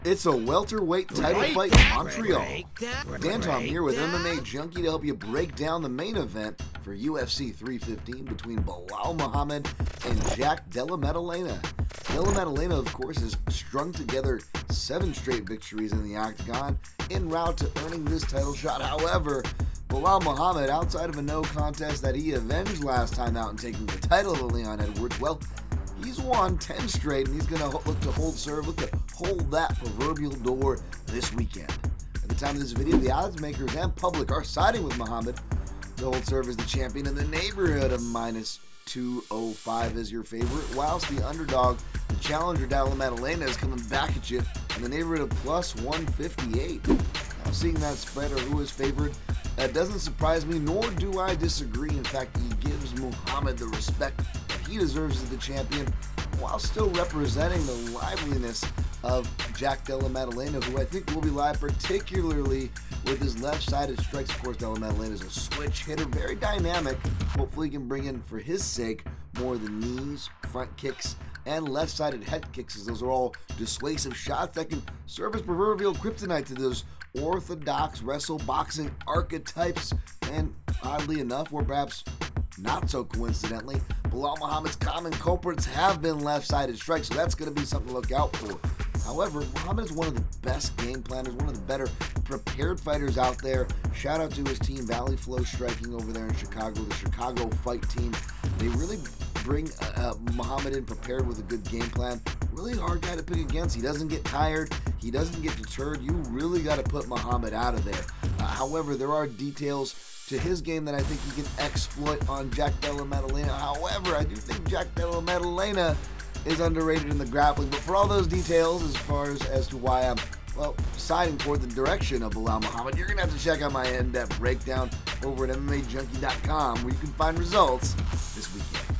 It's a welterweight title fight in Montreal. Dan Tom here with MMA Junkie to help you break down the main event for UFC 315 between Belal Muhammad and Della Maddalena. Della Maddalena, of course, has strung together 7 straight victories in the octagon en route to earning this title shot. However, Belal Muhammad, outside of a no contest that he avenged last time out and taking the title to Leon Edwards, well, he's won 10 straight, and he's going to look to hold serve, look to hold that proverbial door this weekend. At the time of this video, the odds makers and public are siding with Muhammad to hold serve as the champion in the neighborhood of minus 205 as your favorite, whilst the underdog, the challenger Della Maddalena, is coming back at you in the neighborhood of plus 158. Now, seeing that spread or who is favored, that doesn't surprise me, nor do I disagree. In fact, he gives Muhammad the respect that he deserves as the champion, while still representing the liveliness of Della Maddalena, who I think will be live, particularly with his left-sided strikes. Of course, Della Maddalena is a switch hitter, very dynamic. Hopefully he can bring in, for his sake, more of the knees, front kicks, and left-sided head kicks, as those are all dissuasive shots that can serve as proverbial kryptonite to those orthodox wrestle boxing archetypes. And oddly enough, or perhaps not so coincidentally, Belal Muhammad's common culprits have been left-sided strikes, so that's going to be something to look out for. However, Muhammad is one of the best game planners, one of the better prepared fighters out there. Shout out to his team, Valley Flow Striking over there in Chicago, the Chicago Fight Team. They really bring Muhammad in prepared with a good game plan. Really hard guy to pick against. He doesn't get tired. He doesn't get deterred. You really got to put Muhammad out of there. However, there are details to his game that I think he can exploit on Della Maddalena. However, I do think Della Maddalena is underrated in the grappling. But for all those details, as far as to why I'm, well, siding toward the direction of Belal Muhammad, you're going to have to check out my in-depth breakdown over at MMAJunkie.com, where you can find results this weekend.